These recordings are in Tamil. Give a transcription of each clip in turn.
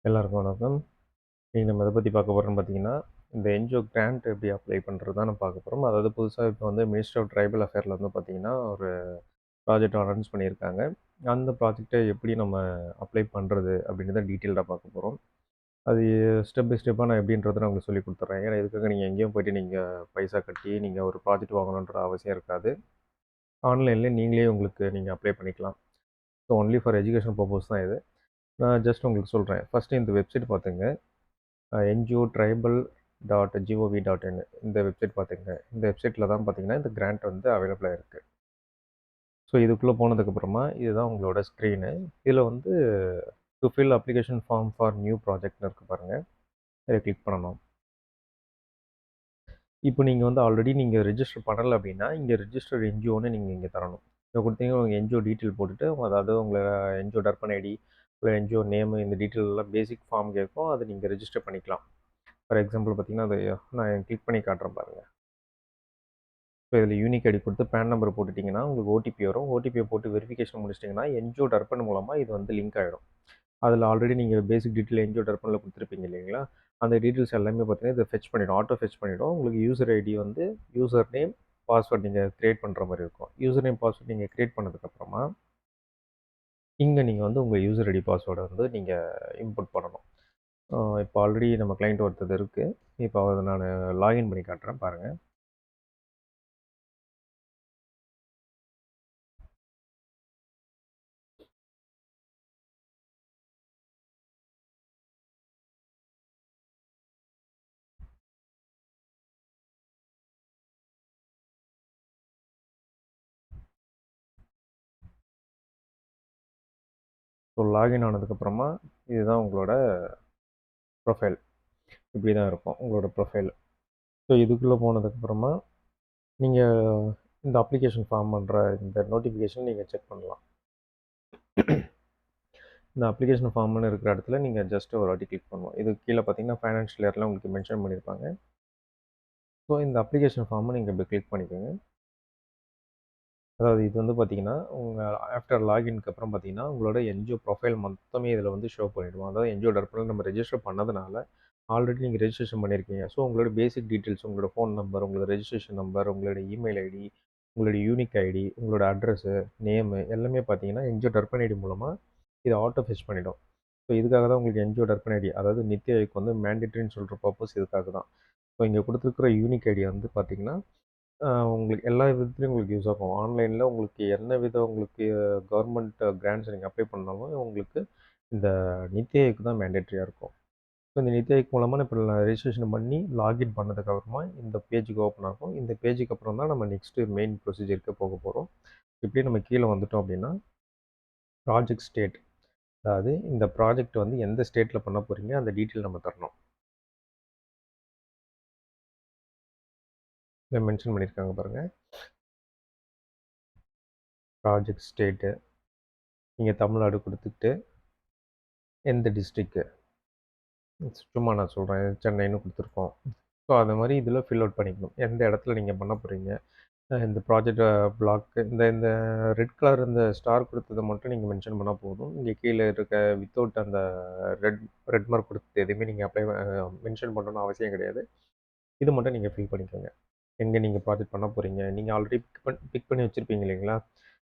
எல்லாருக்கும் வணக்கம். இன்னைக்கு நம்ம எத பத்தி பார்க்க போறோம்னு பார்த்தீங்கன்னா, இந்த என்ஜிஓ கிராண்ட் எப்படி அப்ளை பண்றது தான் நம்ம பார்க்க போறோம். அதாவது புதுசா இப்போ வந்து மினிஸ்ட்ரி ஆஃப் ட்ரைபல் அஃபேர்ல வந்து பார்த்தீங்கன்னா, ஒரு ப்ராஜெக்ட் அனௌன்ஸ் பண்ணியிருக்காங்க. அந்த ப்ராஜெக்ட்ட எப்படி நம்ம அப்ளை பண்றது அப்படின்றத டீட்டெயில்டா பார்க்க போறோம். அது ஸ்டெப் பை ஸ்டெப்பா நான் எப்படின்றத நான் உங்களுக்கு சொல்லிக் குடுத்துர்றேன். ஏன்னா இதுக்காக நீங்க எங்கேயும் போயிட்டு நீங்க பைசா கட்டி நீங்க ஒரு ப்ராஜெக்ட் வாங்கணுன்ற அவசியம் இருக்காது. ஆன்லைன்ல நீங்களே உங்களுக்கு நீங்க அப்ளை பண்ணிக்கலாம். So only for education purpose தான் இது. நான் ஜஸ்ட் உங்களுக்கு சொல்றேன். ஃபர்ஸ்ட்டு இந்த வெப்சைட் பார்த்துங்க. என்ஜிஓ ட்ரைபல் .gov.in இந்த வெப்சைட் பார்த்துக்கங்க. இந்த வெப்சைட்டில் தான் பார்த்தீங்கன்னா இந்த கிராண்ட் வந்து அவைலபிளாக இருக்குது. ஸோ இதுக்குள்ளே போனதுக்கப்புறமா இதுதான் உங்களோட ஸ்க்ரீனு. இதில் வந்து to fill application form for new ப்ராஜெக்ட்னு இருக்குது பாருங்கள். இதை கிளிக் பண்ணணும். இப்போ நீங்கள் வந்து ஆல்ரெடி நீங்கள் ரெஜிஸ்டர் பண்ணலை அப்படின்னா இங்கே ரெஜிஸ்டர் என்ஜிஓன்னு நீங்கள் இங்கே தரணும். இதை கொடுத்தீங்கன்னா உங்கள் என்ஜிஓ டீட்டெயில் போட்டுட்டு அதாவது உங்களை என்ஜிஓ டர்பன் ஐடி உங்கள் என்ஜிஓ நேமு இந்த டீட்டெயில் எல்லாம் பேசிக் ஃபார்ம் கேட்கும். அதை நீங்கள் ரெஜிஸ்டர் பண்ணிக்கலாம். ஃபார் எக்ஸாம்பிள் பார்த்தீங்கன்னா அதை நான் கிளிக் பண்ணி காட்டுறேன் பாருங்கள். ஸோ இதில் யூனிக் ஐடி கொடுத்து பேன் நம்பர் போட்டுட்டிங்கன்னா உங்களுக்கு ஓடிபி வரும். ஓடிபியை போட்டு வெரிஃபிகேஷன் முடிச்சிட்டிங்கன்னா என்ஜிஓ டர்பன் மூலமாக இது வந்து லிங்க் ஆகிடும். அதில் ஆல்ரெடி நீங்கள் பேசிக் டீட்டெயில் என்ஜிஓ டர்பனில் கொடுத்துருப்பீங்க இல்லைங்களா, அந்த டீட்டெயில்ஸ் எல்லாமே பார்த்தீங்கன்னா இதை ஃபெச் பண்ணிடும், ஆட்டோ ஃபெச் பண்ணிடும். உங்களுக்கு யூசர் ஐடி வந்து யூசர் நேம் பாஸ்வேர்ட் நீங்கள் க்ரியேட் பண்ணுற மாதிரி இருக்கும். யூசர் நேம் பாஸ்வேர்ட் நீங்கள் க்ரியேட் பண்ணதுக்கப்புறமா இங்கே நீங்கள் வந்து உங்கள் யூசர் ஐடி பாஸ்வேர்டை வந்து நீங்கள் இன்புட் பண்ணணும். இப்போ ஆல்ரெடி நம்ம கிளைண்ட் ஒருத்தது இருக்குது. இப்போ அதை நான் லாகின் பண்ணி காட்டுறேன் பாருங்கள். ஸோ லாகின் ஆனதுக்கப்புறமா இதுதான் உங்களோட ப்ரொஃபைல். இப்படி தான் இருக்கும் உங்களோட ப்ரொஃபைல். ஸோ இதுக்குள்ளே போனதுக்கப்புறமா நீங்கள் இந்த அப்ளிகேஷன் ஃபார்ம் பண்ணுற இந்த நோட்டிஃபிகேஷன் நீங்கள் செக் பண்ணலாம். இந்த அப்ளிகேஷன் ஃபார்ம்னு இருக்கிற இடத்துல நீங்கள் ஜஸ்ட் ஒரு வாட்டி கிளிக் பண்ணுவோம். இது கீழே பார்த்தீங்கன்னா ஃபைனான்ஷியல் இயர்லாம் உங்களுக்கு மென்ஷன் பண்ணியிருப்பாங்க. ஸோ இந்த அப்ளிகேஷன் ஃபார்மை நீங்கள் இப்படி கிளிக் பண்ணிக்கோங்க. அதாவது இது வந்து பார்த்தீங்கன்னா உங்கள் ஆஃப்டர் லாகின்க்கு அப்புறம் பார்த்தீங்கன்னா உங்களோட என்ஜிஓ ப்ரொஃபைல் மொத்தமே இதில் வந்து ஷோ பண்ணிவிடுவோம். அதாவது என்ஜிஓ டர்பனில் நம்ம ரெஜிஸ்டர் பண்ணதுனால ஆல்ரெடி நீங்கள் ரெஜிஸ்ட்ரேஷன் பண்ணியிருக்கீங்க. ஸோ உங்களோட பேசிக் டீட்டெயில்ஸ், உங்களோட ஃபோன் நம்பர், உங்களோட ரெஜிஸ்ட்ரேஷன் நம்பர், உங்களோட இமெயில் ஐடி, உங்களோட யூனிக் ஐடி, உங்களோட அட்ரஸு, நேமு எல்லாமே பார்த்தீங்கன்னா என்ஜிஓ டர்பன் ஐடி மூலமாக இதை ஆட்டோ ஃபெச் பண்ணிடும். ஸோ இதுக்காக தான் உங்களுக்கு என்ஜிஓ டர்பன் ஐடி அதாவது நித்தி ஆயோக் வந்து மேண்டேட்டரின்னு சொல்கிற பர்பஸ் இதுக்காக தான். ஸோ இங்கே கொடுத்துருக்குற யூனிக் ஐடி வந்து பார்த்தீங்கன்னா உங்களுக்கு எல்லா விதத்துலையும் உங்களுக்கு யூஸ் ஆகும். ஆன்லைனில் உங்களுக்கு என்ன வித உங்களுக்கு கவர்மெண்ட் கிராண்ட்ஸ் நீங்கள் அப்ளை பண்ணாலும் உங்களுக்கு இந்த நித்தி ஆயோக் தான் மேண்டேட்டரியாக இருக்கும். ஸோ இந்த நித்தி ஆயோக் மூலமாக இப்போ நான் ரெஜிஸ்ட்ரேஷன் பண்ணி லாகின் பண்ணதுக்கப்புறமா இந்த பேஜுக்கு ஓப்பன் ஆகும். இந்த பேஜுக்கு அப்புறம் தான் நம்ம நெக்ஸ்ட்டு மெயின் ப்ரொசீஜருக்கு போக போகிறோம். இப்படியே நம்ம கீழே வந்துட்டோம் அப்படின்னா ப்ராஜெக்ட் ஸ்டேட், அதாவது இந்த ப்ராஜெக்ட் வந்து எந்த ஸ்டேட்டில் பண்ண போகிறீங்க அந்த டீட்டெயில் நம்ம தரணும். இதை மென்ஷன் பண்ணியிருக்காங்க பாருங்கள். ப்ராஜெக்ட் ஸ்டேட்டு நீங்கள் தமிழ்நாடு கொடுத்துட்டு எந்த டிஸ்ட்ரிக்கு சும்மா நான் சொல்கிறேன் சென்னைன்னு கொடுத்துருக்கோம். ஸோ அது மாதிரி இதில் ஃபில் அவுட் பண்ணிக்கணும். எந்த இடத்துல நீங்கள் பண்ண போகிறீங்க, இந்த ப்ராஜெக்ட் பிளாக்கு இந்த இந்த ரெட் கலர் இந்த ஸ்டார் கொடுத்ததை மட்டும் நீங்கள் மென்ஷன் பண்ணால் போதும். இங்கே கீழே இருக்க வித்தவுட் அந்த ரெட் ரெட் மார்க் கொடுத்தது எதுவுமே நீங்கள் அப்ளை மென்ஷன் பண்ணணும்னு அவசியம் கிடையாது. இது மட்டும் நீங்கள் ஃபில் பண்ணிக்கோங்க. எங்கே நீங்கள் ப்ராஜெக்ட் பண்ண போகிறீங்க, நீங்கள் ஆல்ரெடி பிக் பண்ணி வச்சுருப்பீங்க இல்லைங்களா,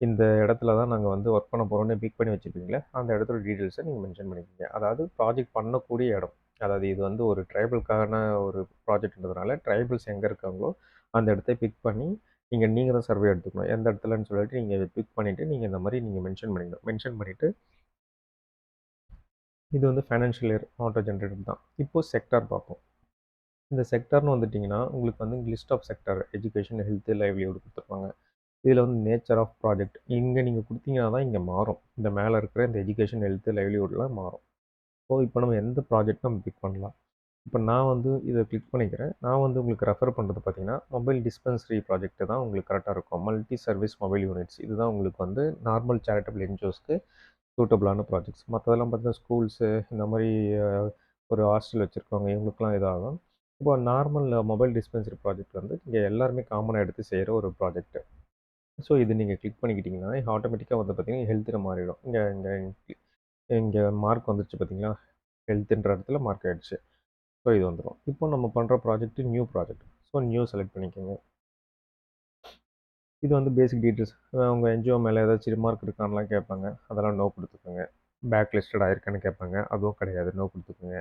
இந்த இடத்துல தான் நாங்கள் வந்து ஒர்க் பண்ண போகிறோம்னு பிக் பண்ணி வச்சுருப்பீங்களே அந்த இடத்தோட டீட்டெயில்ஸை நீங்கள் மென்ஷன் பண்ணிக்கோங்க. அதாவது ப்ராஜெக்ட் பண்ணக்கூடிய இடம், அதாவது இது வந்து ஒரு ட்ரைபலுக்கான ஒரு ப்ராஜெக்ட்ன்றதுனால ட்ரைபல்ஸ் எங்கே இருக்காங்களோ அந்த இடத்த பிக் பண்ணி நீங்கள் தான் சர்வே எடுத்துக்கணும். எந்த இடத்துலன்னு சொல்லிட்டு நீங்கள் பிக் பண்ணிவிட்டு நீங்கள் இந்த மாதிரி நீங்கள் மென்ஷன் பண்ணிக்கணும். மென்ஷன் பண்ணிவிட்டு இது வந்து ஃபைனான்ஷியல் இயர் ஆட்டோ ஜென்ரேட்டட் தான். இப்போது செக்டார் பார்ப்போம். இந்த செக்டார்னு வந்துட்டிங்கன்னா உங்களுக்கு வந்து list of sector education, health, livelihood கொடுத்துருப்பாங்க. இதில் வந்து நேச்சர் ஆஃப் ப்ராஜெக்ட் இங்கே நீங்கள் கொடுத்தீங்கன்னா தான் இங்கே மாறும். இந்த மேலே இருக்கிற இந்த எஜுகேஷன், ஹெல்த், லைவ்லிஹுட்லாம் மாறும். ஸோ இப்போ நம்ம எந்த ப்ராஜெக்ட் நம்ம பிக் பண்ணலாம். இப்போ நான் வந்து இதை கிளிக் பண்ணிக்கிறேன். நான் வந்து உங்களுக்கு ரெஃபர் பண்ணுறது பார்த்தீங்கன்னா மொபைல் டிஸ்பென்சரி ப்ராஜெக்ட் தான் உங்களுக்கு கரெக்டாக இருக்கும். மல்டி சர்வீஸ் மொபைல் யூனிட்ஸ் இதுதான் உங்களுக்கு வந்து நார்மல் சேரிட்டபிள் என்ஜிஓஸ்க்கு சூட்டபிளான ப்ராஜெக்ட்ஸ். மற்றதெல்லாம் பார்த்தீங்கன்னா ஸ்கூல்ஸு இந்த மாதிரி ஒரு ஹாஸ்டல் வச்சுருக்கவங்க இவங்களுக்குலாம் இதாகும். இப்போ நார்மல் மொபைல் டிஸ்பென்சரி ப்ராஜெக்ட் வந்து இங்கே எல்லாருமே காமனாக எடுத்து செய்கிற ஒரு ப்ராஜெக்ட்டு. ஸோ இது நீங்கள் கிளிக் பண்ணிக்கிட்டிங்கன்னா ஆட்டோமேட்டிக்காக வந்து பார்த்தீங்கன்னா ஹெல்த்தில் மாறிடும். இங்கே இங்கே இங்கே மார்க் வந்துருச்சு பார்த்தீங்களா, ஹெல்த்துன்ற இடத்துல மார்க் ஆகிடுச்சு. ஸோ இது வந்துடும். இப்போ நம்ம பண்ணுற project new project. So new select பண்ணிக்கோங்க. இது வந்து பேசிக் டீட்டெயில்ஸ். உங்கள் என்ஜிஓ மேலே ஏதாச்சும் ரிமார்க் இருக்கான்லாம் கேட்பாங்க. அதெல்லாம் நோ கொடுத்துக்கோங்க. பேக் லிஸ்டட் ஆயிருக்கான்னு கேட்பாங்க. அதுவும் கிடையாது, நோ கொடுத்துக்கோங்க.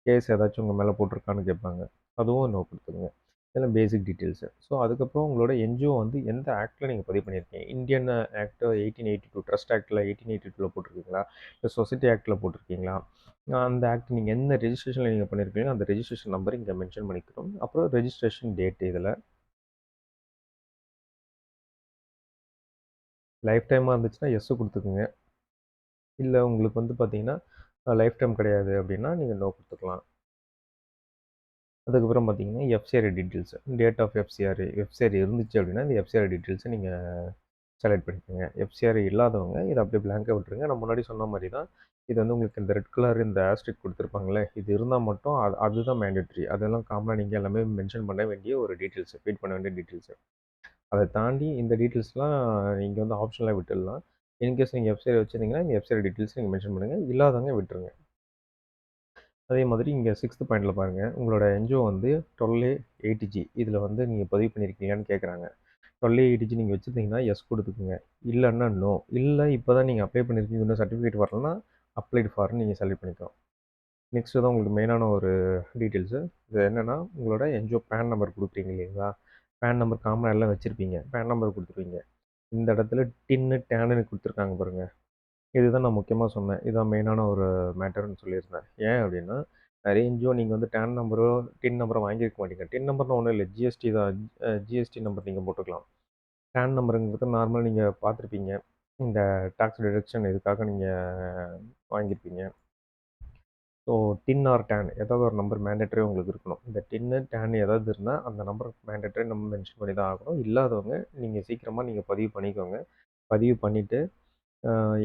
கேஸ் ஏதாச்சும் உங்கள் மேலே போட்டிருக்கான்னு கேட்பாங்க. அதுவும் நோ கொடுத்துக்கோங்க. இதெல்லாம் பேசிக் டீட்டெயில்ஸு. ஸோ அதுக்கப்புறம் உங்களோட என்ஜிஓ வந்து எந்த ஆக்டில் நீங்கள் பதிவு பண்ணியிருக்கீங்க? இந்தியன் ஆக்ட் 1882 ட்ரஸ்ட் ஆக்டில் 1882 போட்டிருக்கீங்களா? இல்லை சொசைட்டி ஆக்டில் போட்டிருக்கீங்களா? அந்த ஆக்ட் நீங்கள் என்ன ரெஜிஸ்ட்ரேஷனில் நீங்கள் பண்ணியிருக்கீங்களோ அந்த ரெஜிஸ்ட்ரேஷன் நம்பர் இங்கே மென்ஷன் பண்ணிக்கிறோம். அப்புறம் ரெஜிஸ்ட்ரேஷன் டேட் இதில் லைஃப் டைமாக இருந்துச்சுன்னா எஸ் கொடுத்துக்குங்க. இல்லை உங்களுக்கு வந்து பார்த்தீங்கன்னா லைஃப் டைம் கிடையாது அப்படின்னா நீங்கள் நோ கொடுத்துக்கலாம். அதுக்கப்புறம் பார்த்தீங்கன்னா FCR details, date of FCR இருந்துச்சு அப்படின்னா இந்த எஃப்சிஆர் டீட்டெயில்ஸை நீங்கள் செலக்ட் பண்ணிக்கோங்க. எஃப்சிஆர் இல்லாதவங்க இதை அப்படியே பிளாங்காக விட்டுருங்க. நான் முன்னாடி சொன்ன மாதிரி தான் இது வந்து உங்களுக்கு இந்த ரெட் கலர் இந்த ஆஸ்ட்ரிக் கொடுத்துருப்பாங்களே, இது இருந்தால் மட்டும் அதுதான் மேண்டேட்ரி. அதெல்லாம் காமனாக நீங்கள் எல்லாமே மென்ஷன் பண்ண வேண்டிய ஒரு டீட்டெயில்ஸ், ஃபீட் பண்ண வேண்டிய டீட்டெயில்ஸு. அதை தாண்டி இந்த டீட்டெயில்ஸ்லாம் நீங்கள் வந்து ஆப்ஷனலாக விட்டுடலாம். இன்கேஸ் நீங்கள் வெப்சைட் வச்சுருந்தீங்கன்னா இந்த வெப்சைட் டீட்டெயில்ஸ் நீங்கள் மென்ஷன் பண்ணுங்கள். இல்லாதவங்க விட்டுருங்க. அதே மாதிரி இங்கே 6th பாயிண்டில் பாருங்கள், உங்களோட என்ஜிஓ வந்து 12A80G இதில் வந்து நீங்கள் பதிவு பண்ணியிருக்கீங்களான்னு கேட்குறாங்க. 12A80G நீங்கள் வச்சுருந்தீங்கன்னா எஸ் கொடுத்துக்குங்க. இல்லைன்னா நோ. இல்லை இப்போ தான் நீங்கள் அப்ளை பண்ணியிருக்கீங்க, இன்னும் சர்டிஃபிகேட் வரலன்னா அப்ளைடு ஃபார்னு நீங்கள் செலக்ட் பண்ணிக்கலாம். நெக்ஸ்ட்டு தான் உங்களுக்கு மெயினான ஒரு டீட்டெயில்ஸு. இது என்னென்னா உங்களோட என்ஜிஓ பேன் நம்பர் கொடுக்குறீங்க இல்லைங்களா? பேன் நம்பர் காமனாக எல்லாம் வச்சுருப்பீங்க. பேன் நம்பர் கொடுத்துருவீங்க. இந்த இடத்துல டின்னு டேனுன்னு கொடுத்துருக்காங்க பாருங்கள். இதுதான் நான் முக்கியமாக சொன்னேன். இதுதான் மெயினான ஒரு மேட்டர்னு சொல்லியிருந்தேன். ஏன் அப்படின்னா, நிறைய என்ஜிஓ நீங்கள் வந்து டேன் நம்பரோ டின் நம்பரோ வாங்கியிருக்க மாட்டீங்க. டின் நம்பர்னு ஒன்றும் இல்லை, ஜிஎஸ்டி தான். ஜிஎஸ்டி நம்பர் நீங்கள் போட்டுக்கலாம். டேன் நம்பருங்கிறது நார்மலாக நீங்கள் பார்த்துருப்பீங்க. இந்த டாக்ஸ் டிடக்ஷன் இதுக்காக நீங்கள் வாங்கியிருப்பீங்க. ஸோ டின் ஆர் டேன் ஏதாவது ஒரு நம்பர் மேண்டேட்டரி உங்களுக்கு இருக்கணும். இந்த டின்னு டேன் ஏதாவது இருந்தால் அந்த நம்பர் மேண்டேட்டரி நம்ம மென்ஷன் பண்ணி தான் ஆகணும். இல்லாதவங்க நீங்கள் சீக்கிரமாக நீங்கள் பதிவு பண்ணிக்கோங்க. பதிவு பண்ணிவிட்டு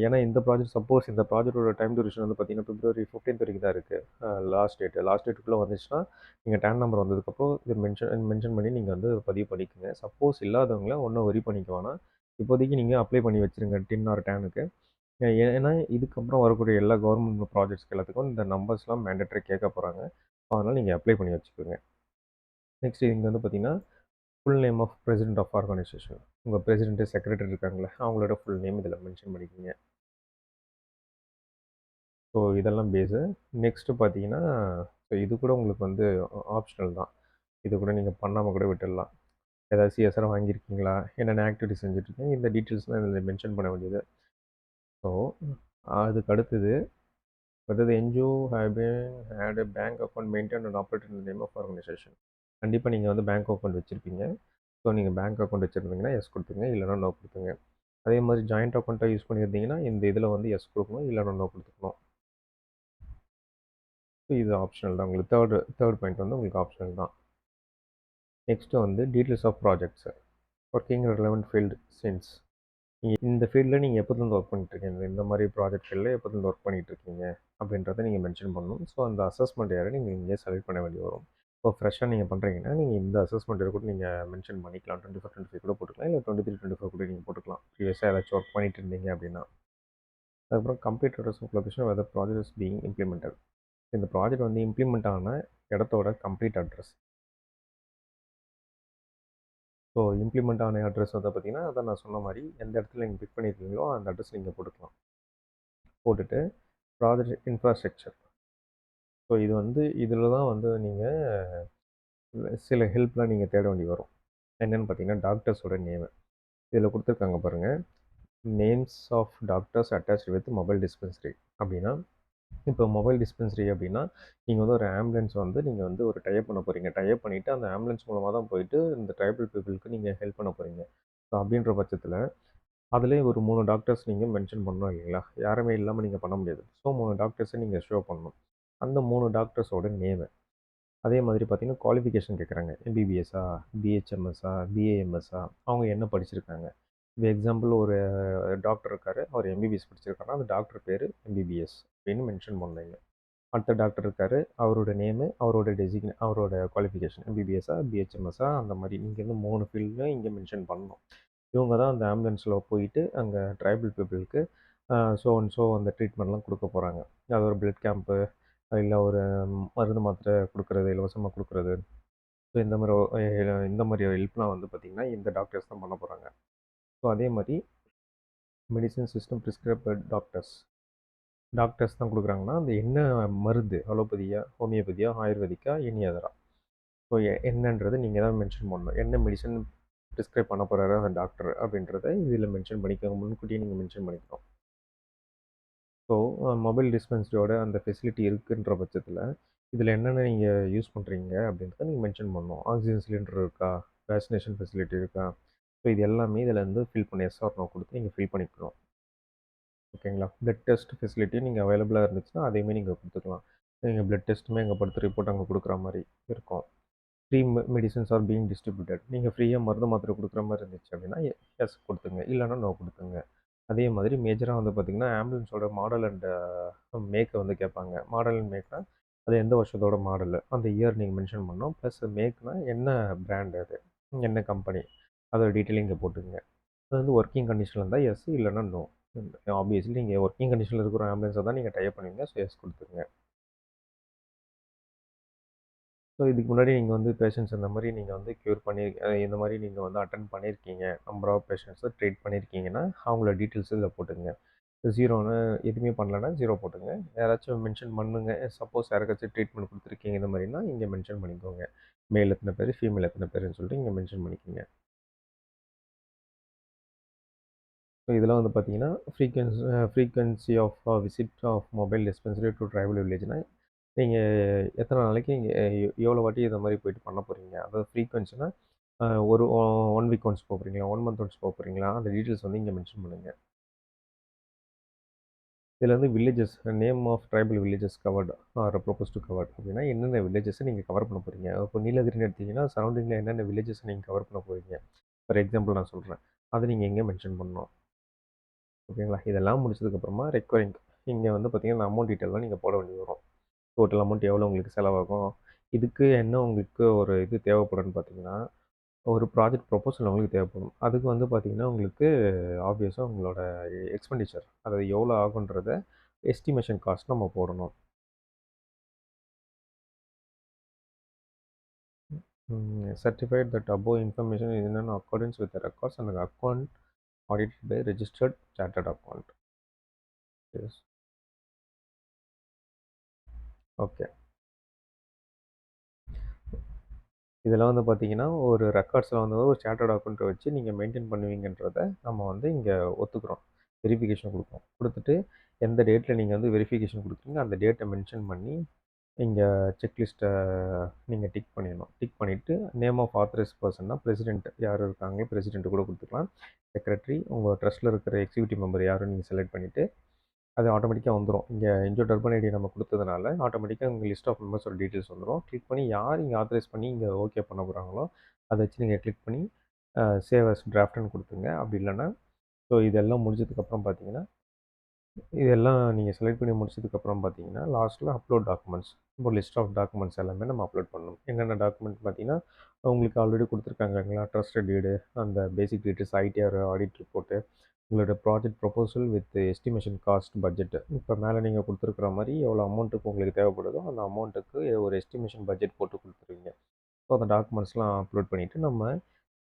ஏன்னா இந்த ப்ராஜெக்ட் சப்போஸ் இந்த ப்ராஜெக்ட்டோட டைம் டியூரேஷன் வந்து பார்த்தீங்கன்னா பிப்ரவரி 15th வரைக்கும் தான் இருக்குது. லாஸ்ட் டேட்டுக்குள்ளே வந்துச்சுன்னா நீங்கள் டேன் நம்பர் வந்ததுக்கப்புறம் இது மென்ஷன் பண்ணி நீங்கள் வந்து பதிவு பண்ணிக்கோங்க. சப்போஸ் இல்லாதவங்கள ஒன்றும் வரி பண்ணிக்க வேணாம். இப்போதைக்கு நீங்கள் அப்ளை பண்ணி வச்சுருங்க டின் ஆர் டேனுக்கு. ஏன்னா இதுக்கப்புறம் வரக்கூடிய எல்லா கவர்மெண்ட் ப்ராஜெக்ட்ஸ்க்கு எல்லாத்துக்கும் இந்த நம்பர்ஸ்லாம் மேண்டேட்டரி கேட்க போகிறாங்க. அதனால் நீங்கள் அப்ளை பண்ணி வச்சுக்கோங்க. நெக்ஸ்ட் இங்கே வந்து பார்த்தீங்கன்னா full name of president of organization. உங்கள் பிரசிடென்ட் செக்ரட்டரி இருக்காங்களே அவங்களோட ஃபுல் நேம் இதில் மென்ஷன் பண்ணிக்கோங்க. ஸோ இதெல்லாம் பேஸு. நெக்ஸ்ட்டு பார்த்தீங்கன்னா, ஸோ இது கூட உங்களுக்கு வந்து ஆப்ஷனல் தான். இது கூட நீங்கள் பண்ணாமல் கூட விட்டுடலாம். ஏதாவது சிஎஸ்ஆர் வாங்கியிருக்கீங்களா? என்னென்ன ஆக்டிவிட்டி செஞ்சுட்ருக்கீங்க? இந்த டீட்டெயில்ஸ்லாம் இதில் மென்ஷன் பண்ண வேண்டியது. ஸோ அதுக்கு அடுத்தது NGO have been had a bank account maintain and operate in the name of organization. கண்டிப்பாக நீங்கள் வந்து பேங்க் அக்கௌண்ட் வச்சுருப்பீங்க. ஸோ நீங்கள் பேங்க் அக்கௌண்ட் வச்சுருந்தீங்கன்னா எஸ் கொடுத்துங்க, இல்லைனா நோ கொடுத்துங்க. அதே மாதிரி ஜாயிண்ட் அக்கௌண்ட்டாக யூஸ் பண்ணியிருந்தீங்கன்னா இந்த இதில் வந்து எஸ் கொடுக்கணும், இல்லைனா நோ கொடுத்துக்கணும். ஸோ இது ஆப்ஷனல் தான். உங்களுக்கு தேர்ட் பாயிண்ட் வந்து உங்களுக்கு ஆப்ஷனல் தான். நெக்ஸ்ட்டு வந்து details of projects. Working relevant field since. இந்த ஃபீல்டில் நீங்கள் எப்போதுலேருந்து ஒர்க் பண்ணிட்டுருக்கீங்க, இந்த மாதிரி ப்ராஜெக்ட் ஃபீல்டில் எப்போதுலேருந்து ஒர்க் பண்ணிகிட்ருக்கீங்க அப்படின்றத நீங்கள் மென்ஷன் பண்ணணும். ஸோ அந்த அசஸ்மெண்ட் ஏரியா நீங்கள் இங்கே செலக்ட் பண்ண வேண்டி வரும். இப்போ ஃப்ரெஷ்ஷாக நீங்கள் பண்ணுறீங்கன்னா நீங்கள் இந்த அசஸ்மெண்ட் ஏரியா கூட நீங்கள் மென்ஷன் பண்ணிக்கலாம். 24, 25 கூட போட்டுக்கலாம். இல்லை 23, 24 கூட நீங்கள் போட்டுக்கலாம். ப்ரீவியஸாக ஏதாச்சும் ஒர்க் பண்ணிட்டு இருந்தீங்க அப்படின்னா. அதுக்கப்புறம் complete address of location whether project is being implemented. இந்த ப்ராஜெக்ட் வந்து இம்ப்ளிமெண்ட் ஆன இடத்தோட கம்ப்ளீட் அட்ரஸ். ஸோ இம்ப்ளிமெண்ட் ஆன அட்ரஸ் வந்து பார்த்தீங்கன்னா, அதான் நான் சொன்ன மாதிரி எந்த இடத்துல நீங்கள் பிக் பண்ணியிருக்கீங்களோ அந்த அட்ரஸ் நீங்கள் போட்டுக்கலாம். போட்டுட்டு ப்ராஜெக்ட் இன்ஃப்ராஸ்ட்ரக்சர். ஸோ இது வந்து இதில் தான் வந்து நீங்கள் சில ஹெல்ப்லாம் நீங்கள் தேட வேண்டி வரும். என்னென்னு பார்த்தீங்கன்னா டாக்டர்ஸோட நேமு. இதில் கொடுத்துருக்காங்க பாருங்கள். Names of doctors attached with mobile dispensary அப்படின்னா, இப்போ மொபைல் டிஸ்பென்சரி அப்படின்னா நீங்கள் வந்து ஒரு ஆம்புலன்ஸ் வந்து நீங்கள் வந்து ஒரு டைப் பண்ண போகிறீங்க. டைப் பண்ணிவிட்டு அந்த ஆம்புலன்ஸ் மூலமாக தான் போயிட்டு இந்த ட்ரைபல் பீப்புளுக்கு நீங்கள் ஹெல்ப் பண்ண போகிறீங்க. ஸோ அப்படின்ற பட்சத்தில் அதிலே ஒரு 3 டாக்டர்ஸ் நீங்கள் மென்ஷன் பண்ணணும் இல்லைங்களா? யாருமே இல்லாமல் நீங்கள் பண்ண முடியாது. ஸோ 3 டாக்டர்ஸை நீங்கள் ஷோ பண்ணணும். அந்த 3 டாக்டர்ஸோட நேமு. அதே மாதிரி பார்த்தீங்கன்னா குவாலிஃபிகேஷன் கேட்குறாங்க. எம்பிபிஎஸ்ஸா, பிஹெச்எம்எஸ்ஸா, பிஏஎம்எஸ்ஸா, அவங்க என்ன படிச்சிருக்காங்க? இப்போ எக்ஸாம்பிள் ஒரு டாக்டர் இருக்கார், அவர் எம்பிபிஎஸ் படிச்சிருக்காருன்னா அந்த டாக்டர் பேர் எம்பிபிஎஸ் அப்படின்னு மென்ஷன் பண்ணீங்க. அடுத்த டாக்டர் இருக்கார், அவரோட நேமு, அவரோட குவாலிஃபிகேஷன் எம்பிபிஎஸ்ஸா, பிஹெச்எம்எஸ்ஸா, அந்த மாதிரி இங்கேருந்து 3 ஃபீல்டையும் இங்கே மென்ஷன் பண்ணணும். இவங்க தான் அந்த ஆம்புலன்ஸில் போயிட்டு அங்கே ட்ரைபல் பீப்புளுக்கு ஸோ அண்ட் ஸோ அந்த ட்ரீட்மெண்ட்லாம் கொடுக்க போகிறாங்க. அது ஒரு பிளட் கேம்ப்பு, இல்ல ஒரு மருந்து மாத்திரை குடுக்குறது, இலவசமா குடுக்குறது. ஸோ இந்த மாரி ஹெல்ப்லாம் வந்து பார்த்தீங்கன்னா, இந்த டாக்டர்ஸ் தான் பண்ண போறாங்க. ஸோ அதே மாரி மெடிசின் சிஸ்டம் பிரிஸ்கிரைபர் டாக்டர்ஸ். டாக்டர்ஸ் தான் குடுக்குறாங்கன்னா, அந்த என்ன மருந்து அலோபதியா, ஹோமியோபதியா, ஆயுர்வேதிக்கா, எனி அதரா. ஸோ என்னன்றது நீங்க தான் மென்ஷன் பண்ணணும். என்ன மெடிசின் பிரிஸ்கிரைப் பண்ண போறாரு அந்த டாக்டர் அப்படின்றத இதில மென்ஷன் பண்ணிக்கோங்க. முன்கூட்டியே நீங்க மென்ஷன் பண்ணிக்கணும். ஸோ மொபைல் டிஸ்பென்சரியோட அந்த ஃபெசிலிட்டி இருக்குன்ற பட்சத்தில, இதில என்னென்ன நீங்க யூஸ் பண்றீங்க அப்படின்றத நீங்க மென்ஷன் பண்ணணும். ஆக்ஸிஜன் சிலிண்டர் இருக்கா? வேக்சினேஷன் ஃபெசிலிட்டி இருக்கா? ஸோ இது எல்லாமே இதில வந்து ஃபில் பண்ணி எஸ் ஆர் நோ குடுத்து நீங்க ஃபில் பண்ணிக்கணும். ஓகேங்களா? பிளட் டெஸ்ட் ஃபெசிலிட்டி நீங்க அவைலபிளா இருந்துச்சுன்னா, அதையுமே நீங்க குடுத்துக்கலாம். நீங்க பிளட் டெஸ்ட்டுமே அங்க படுத்து ரிப்போர்ட் அங்க குடுக்குற மாரி இருக்கும். Free medicines are being distributed. நீங்க ஃப்ரீயா மருந்து, மாத்திரை குடுக்குற மாரி இருந்துச்சு அப்படின்னா, எஸ் குடுத்துங்க. இல்லன்னா நோ குடுத்துங்க. அதே மாதிரி மேஜரா வந்து பார்த்தீங்கன்னா, ஆம்புலன்ஸோட மாடல் அண்ட் மேக்க வந்து கேட்பாங்க. மாடல் அண்ட் மேக்னா, அது எந்த வருஷத்தோட மாடலு, அந்த இயர் நீங்க மென்ஷன் பண்ணணும். ப்ளஸ் மேக்னா என்ன பிராண்ட் அது, என்ன கம்பெனி, அதோட டீட்டெயிலும் இங்க போட்டுக்கங்க. அது வந்து ஒர்க்கிங் கண்டிஷன்ல இருந்தா எஸ், இல்லன்னா நோ. ஆப்வியஸ்லி நீங்க ஒர்க்கிங் கண்டிஷன்ல இருக்கிற ஆம்புலன்ஸ தான் நீங்க டை அப் பண்ணுவீங்க. ஸோ எஸ் குடுத்துருங்க. ஸோ இதுக்கு முன்னாடி நீங்க வந்து பேஷண்ட்ஸ் இந்த மாரி நீங்க வந்து க்யூர் பண்ணி இந்த மாரி நீங்க வந்து அட்டெண்ட் பண்ணியிருக்கீங்க. நம்பர் ஆஃப் பேஷண்ட்ஸ ட்ரீட் பண்ணியிருக்கீங்கன்னா, அவங்களோட டீட்டெயில்ஸ் இதில போட்டுக்கங்க. 0ன்னு எதுவுமே பண்ணலன்னா 0 போட்டுங்க. யாராச்சும் மென்ஷன் பண்ணுங்க. சப்போஸ் யாருக்காச்சும் ட்ரீட்மெண்ட் குடுத்துருக்கீங்க இந்த மாரின்னா, இங்க மென்ஷன் பண்ணிக்கோங்க. மேல் எத்தன பேரு, ஃபீமேல் எத்தன பேருன்னு சொல்லிட்டு இங்க மென்ஷன் பண்ணிக்கங்க. ஸோ இதெல்லாம் வந்து பார்த்தீங்கன்னா, frequency of visit of mobile dispensary to tribal வில்லேஜ்னா, நீங்க எத்தன நாளைக்கு இங்க எவ்வளோ வாட்டி இந்த மாரி போயிட்டு பண்ண போறீங்க? அதாவது ஃப்ரீக்வென்சினா, ஒரு 1 வீக் ஒன்ஸ் போறீங்களா? 1 மந்த் ஒன்ஸ் போறீங்களா? அந்த டீட்டெயில்ஸ் வந்து இங்க மென்ஷன் பண்ணுங்க. இதில வந்து villages name of tribal villages covered are propose to covered அப்படின்னா என்னென்ன வில்லேஜஸை நீங்கள் கவர் பண்ண போகிறீங்க. இப்போ நீலகிரின்னு எடுத்தீங்கன்னா சரௌண்டிங்கில் என்னென்ன வில்லேஜஸ் நீங்கள் கவர் பண்ண போகிறீங்க. ஃபார் எக்ஸாம்பிள் நான் சொல்கிறேன். அதை நீங்கள் எங்கே மென்ஷன் பண்ணணும். ஓகேங்களா? இதெல்லாம் முடிச்சதுக்கப்புறமா ரெக்வயரிங் இங்கே வந்து பார்த்தீங்கன்னா அமௌண்ட் டீட்டெயிலாம் நீங்கள் போட வேண்டியது வரும். டோட்டல் அமௌண்ட் எவ்வளோ உங்களுக்கு செலவாகும். இதுக்கு என்ன உங்களுக்கு ஒரு இது தேவைப்படும்னு பார்த்தீங்கன்னா, ஒரு ப்ராஜெக்ட் ப்ரொபோசல் உங்களுக்கு தேவைப்படும். அதுக்கு வந்து பார்த்தீங்கன்னா, உங்களுக்கு ஆப்வியஸாக உங்களோட எக்ஸ்பெண்டிச்சர் அதாவது எவ்வளோ ஆகுன்றத எஸ்டிமேஷன் காஸ்ட் நம்ம போடணும். Certified that above information is in accordance with the records and the account audited by registered chartered account. Yes. Okay. இதெல்லாம் வந்து பார்த்தீங்கன்னா, ஒரு ரெக்கார்ட்ஸில் வந்து ஒரு சார்ட்டர்ட் அக்கவுண்ட்ட வச்சு நீங்க மெயின்டெயின் பண்ணுவீங்கன்றத நம்ம வந்து இங்க ஒத்துக்கிறோம். வெரிஃபிகேஷன் குடுக்குறோம். குடுத்துட்டு எந்த டேட்ல நீங்க வந்து வெரிஃபிகேஷன் குடுக்குறீங்க, அந்த டேட்ட மென்ஷன் பண்ணி, இங்க செக்லிஸ்ட்ட நீங்க டிக் பண்ணிடணும். டிக் பண்ணிட்டு நேம் ஆஃப் ஆத்தரைஸ்ட் பெர்சன்னா பிரசிடென்ட் யார் இருக்காங்களோ பிரசிடென்ட் கூட குடுத்துக்கலாம். செக்ரட்டரி உங்க ட்ரஸ்ட்ல இருக்கிற எக்ஸிக்யூட்டிவ் மெம்பர் யாருன்னு நீங்க செலக்ட் பண்ணிட்டு அது ஆட்டோமேட்டிக்கா வந்துரும். இங்க என்ஜிஓ டர்பன் ஐடி நம்ம குடுத்ததுனால, ஆட்டோமேட்டிக்கா உங்க லிஸ்ட் ஆஃப் மெம்பர்ஸோட டீட்டெயில்ஸ் வந்துரும். கிளிக் பண்ணி யார் இங்க ஆத்தரைஸ் பண்ணி இங்க ஓகே பண்ண போறாங்களோ, அத வச்சு நீங்க கிளிக் பண்ணி சேவ் அஸ் டிராஃப்ட்ன்னு குடுத்துருங்க. அப்படி இல்லன்னா, ஸோ இதெல்லாம் முடிஞ்சதுக்கப்புறம் பார்த்தீங்கன்னா, இதெல்லாம் நீங்க செலக்ட் பண்ணி முடிச்சதுக்கப்புறம் பார்த்தீங்கன்னா, லாஸ்ட்ல அப்லோட் டாக்குமெண்ட்ஸ். இப்போ லிஸ்ட் ஆஃப் டாக்குமெண்ட்ஸ் எல்லாமே நம்ம அப்லோட் பண்ணணும். என்னென்ன டாக்குமெண்ட் பார்த்தீங்கன்னா, உங்களுக்கு ஆல்ரெடி குடுத்துருக்காங்க இல்லைங்களா? ட்ரஸ்டட் டீடு, அந்த basic details, ITR audit report, உங்களோட project proposal with estimation cost budget. இப்போ மேலே நீங்கள் கொடுத்துருக்குற மாதிரி எவ்வளோ அமௌண்ட்டுக்கு உங்களுக்கு தேவைப்படுதோ அந்த அமௌண்ட்டுக்கு ஒரு எஸ்டிமேஷன் பட்ஜெட் போட்டு கொடுத்துருவீங்க. ஸோ அந்த டாக்குமெண்ட்ஸ்லாம் அப்லோட் பண்ணிவிட்டு நம்ம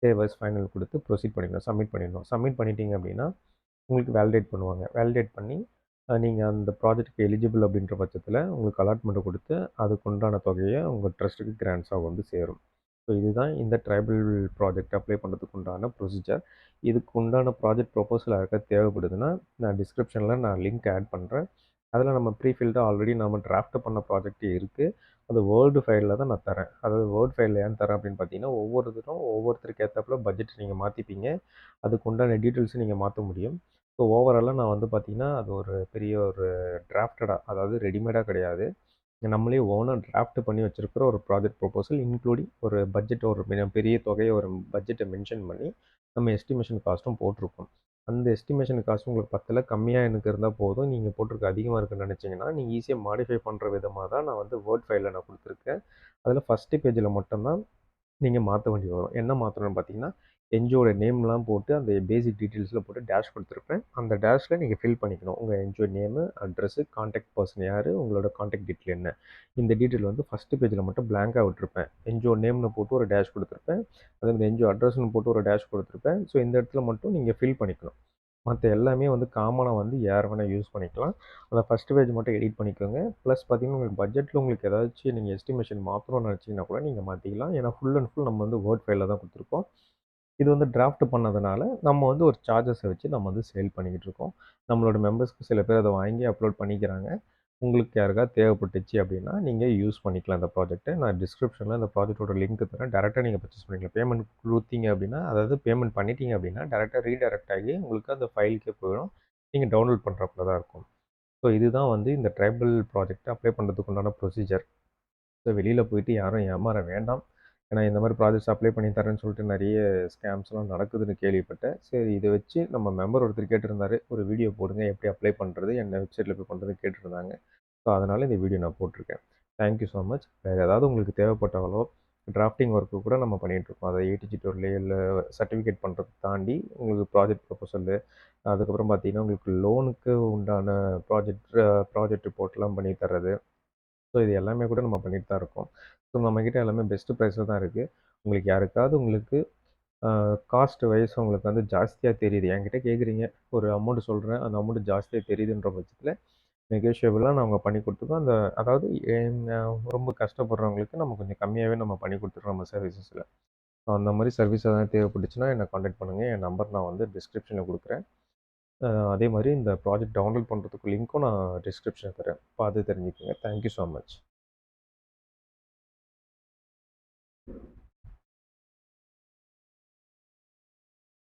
சேவ் அஸ் ஃபைனல் கொடுத்து ப்ரொசீட் பண்ணிடணும், சப்மிட் பண்ணிடணும். சப்மிட் பண்ணிட்டீங்க அப்படின்னா உங்களுக்கு வேலிடேட் பண்ணுவாங்க. வேலிடேட் பண்ணி நீங்கள் அந்த ப்ராஜெக்ட்டுக்கு எலிஜிபிள் அப்படின்ற பட்சத்தில் உங்களுக்கு அலாட்மெண்ட் கொடுத்து அதுக்கு உண்டான தொகையை உங்கள் ட்ரஸ்ட்டுக்கு கிராண்ட்ஸாக வந்து சேரும். ஸோ இதுதான் இந்த ட்ரைபல் ப்ராஜெக்ட் அப்ளை பண்ணுறதுக்கு உண்டான ப்ரொசீஜர். இதுக்கு உண்டான ப்ராஜெக்ட் ப்ரொபோசல் யாருக்காவது தேவைப்படுதுன்னா நான் டிஸ்கிரிப்ஷனில் நான் லிங்க் ஆட் பண்ணுறேன். அதில் நம்ம ப்ரீஃபில்டாக ஆல்ரெடி நம்ம டிராஃப்ட் பண்ண ப்ராஜெக்ட் இருக்குது. அது வேர்டு ஃபைலில் தான் நான் தரேன். அதாவது வேர்ட் ஃபைலில் ஏன் தரேன் அப்படின்னு பார்த்தீங்கன்னா, ஒவ்வொருத்தரும் ஒவ்வொருத்தருக்கு ஏற்றாப்புல பட்ஜெட் நீங்கள் மாற்றிப்பீங்க. அதுக்கு உண்டான டீட்டெயில்ஸும் நீங்கள் மாற்ற முடியும். ஸோ ஓவராலாக நான் வந்து பார்த்தீங்கன்னா, அது ஒரு பெரிய ஒரு டிராஃப்டடா அதாவது ரெடிமேடா கிடையாது. நம்மளே ஓனா டிராஃப்ட் பண்ணி வச்சிருக்கிற ஒரு ப்ராஜெக்ட் ப்ரொபோசல் இன்க்ளூடிங் ஒரு பட்ஜெட் ஒரு பெரிய தொகையை ஒரு பட்ஜெட்டை மென்ஷன் பண்ணி நம்ம எஸ்டிமேஷன் காஸ்ட்டும் போட்டிருக்கோம். அந்த எஸ்டிமேஷன் காஸ்ட் உங்களுக்கு பத்தல கம்மியாக எனக்கு இருந்தால் போதும். நீங்கள் போட்டிருக்க அதிகமாக இருக்குன்னு நினச்சிங்கன்னா, நீங்கள் ஈஸியாக மாடிஃபை பண்ணுற விதமாக தான் நான் வந்து வேர்ட் ஃபைலில் நான் கொடுத்துருக்கேன். அதில் ஃபஸ்ட்டு பேஜில் மட்டும் தான் நீங்க மாத்த வேண்டியது வரும். என்ன மாத்தணும்னு பார்த்தீங்கன்னா, என்ஜிஓட நேம்லாம் போட்டு அந்த பேசிக் டீட்டெயில்ஸில் போட்டு டேஷ் கொடுத்துருப்பேன். அந்த டேஷில் நீங்கள் ஃபில் பண்ணிக்கணும். உங்கள் NGO name, address, contact person யார், உங்களோட கான்டாக்ட் டீட்டெயில் என்ன. இந்த டீட்டெயில் வந்து ஃபஸ்ட்டு பேஜில் மட்டும் பிளாங்காக விட்டுருப்பேன். என்ஜிஓ நேம்னு போட்டு ஒரு டேஷ் கொடுத்துருப்பேன். அதேமாதிரி என்ஜிஓ அட்ரஸ்னு போட்டு ஒரு டேஷ் கொடுத்துருப்பேன். ஸோ இந்த இடத்துல மட்டும் நீங்கள் ஃபில் பண்ணிக்கணும். மற்ற எல்லாமே வந்து காமனாக வந்து யார் வேணால் யூஸ் பண்ணிக்கலாம். அந்த ஃபஸ்ட் பேஜ் மட்டும் எடிட் பண்ணிக்கோங்க. ப்ளஸ் பார்த்தீங்கன்னா உங்களுக்கு பட்ஜெட்டில் உங்களுக்கு ஏதாச்சும் நீங்கள் எஸ்டிமேஷன் மாற்றணும்னு நினச்சிங்கன்னா கூட நீங்கள் மாற்றிக்கலாம். ஏன்னா ஃபுல் அண்ட் ஃபுல் நம்ம வந்து வேர்ட் ஃபைலில் தான் கொடுத்துருக்கோம். இது வந்து டிராஃப்ட் பண்ணதுனால நம்ம வந்து ஒரு சார்ஜஸை வச்சு நம்ம வந்து சேல் பண்ணிக்கிட்டு இருக்கோம். நம்மளோட மெம்பர்ஸ்க்கு சில பேர் அதை வாங்கி அப்லோட் பண்ணிக்கிறாங்க. உங்களுக்கு யாருக்காவது தேவைப்பட்டுச்சு அப்படின்னா நீங்கள் யூஸ் பண்ணிக்கலாம் இந்த ப்ராஜெக்ட்டை. நான் டிஸ்கிரிப்ஷனில் இந்த ப்ராஜெக்ட்டோட லிங்க் தரேன். டேரெக்டாக நீங்கள் பர்ச்சேஸ் பண்ணிக்கலாம். பேமெண்ட் கொடுத்தீங்க அப்படின்னா, அதாவது பேமெண்ட் பண்ணிட்டீங்க அப்படின்னா டேரெக்டாக ரீடைரக்ட் ஆகி உங்களுக்கு அந்த ஃபைலுக்கே போயிடும். நீங்கள் டவுன்லோட் பண்ணுறப்பல தான் இருக்கும். ஸோ இதுதான் வந்து இந்த ட்ரைபல் ப்ராஜெக்ட் அப்ளை பண்ணுறதுக்கு உண்டான ப்ரொசீஜர். ஸோ வெளியில் போயிட்டு யாரும் ஏமாற வேண்டாம். ஏன்னா இந்த மாதிரி ப்ராஜெக்ட்ஸ் அப்ளை பண்ணி தரேன்னு சொல்லிட்டு நிறைய ஸ்கேம்ஸ்லாம் நடக்குதுன்னு கேள்விப்பட்டேன். சரி இதை வச்சு நம்ம மெம்பர் ஒருத்தர் கேட்டிருந்தாரு, ஒரு வீடியோ போடுங்க எப்படி அப்ளை பண்ணுறது, என்ன வெப்சைட்டில் போய் பண்ணுறது கேட்டிருந்தாங்க. ஸோ அதனால் இந்த வீடியோ நான் போட்டிருக்கேன். Thank you so much. வேறு ஏதாவது உங்களுக்கு தேவைப்பட்டாலோ, டிராஃப்டிங் ஒர்க்கு கூட நம்ம பண்ணிகிட்ருக்கோம். அதை ஏடிஜி டோர்லேயே இல்லை சர்டிஃபிகேட் பண்ணுறதை தாண்டி உங்களுக்கு ப்ராஜெக்ட் ப்ரொபோசலு, அதுக்கப்புறம் பார்த்தீங்கன்னா உங்களுக்கு லோனுக்கு உண்டான ப்ராஜெக்ட் ரிப்போர்ட்லாம் பண்ணி தர்றது. ஸோ இது எல்லாமே கூட நம்ம பண்ணிட்டு தான் இருக்கோம். ஸோ நம்மக்கிட்ட எல்லாமே பெஸ்ட்டு ப்ரைஸில் தான் இருக்குது. உங்களுக்கு யாருக்காவது உங்களுக்கு காஸ்ட் வைஸ் உங்களுக்கு வந்து ஜாஸ்தியாக தெரியுது, என்கிட்ட கேட்குறீங்க, ஒரு அமௌண்ட் சொல்கிறேன், அந்த அமௌண்ட் ஜாஸ்தியாக தெரியுதுன்ற பட்சத்தில் நெகோஷியபிளாக நாங்கள் பண்ணி கொடுத்துருக்கோம். அந்த அதாவது ரொம்ப கஷ்டப்படுறவங்களுக்கு நம்ம கொஞ்சம் கம்மியாகவே நம்ம பண்ணி கொடுத்துருக்கோம் நம்ம சர்வீசஸில். ஸோ அந்த மாதிரி சர்வீஸ் எதாவது தேவைப்பட்டுச்சுன்னா என்னை காண்டாக்ட் பண்ணுங்கள். என் நம்பர் நான் வந்து டிஸ்கிரிப்ஷனில் கொடுக்குறேன். அதே மாதிரி இந்த ப்ராஜெக்ட் டவுன்லோட் பண்ணுறதுக்கு லிங்க்கும் நான் டிஸ்கிரிப்ஷனில் தரேன். பார்த்து தெரிஞ்சுக்கோங்க. Thank you so much.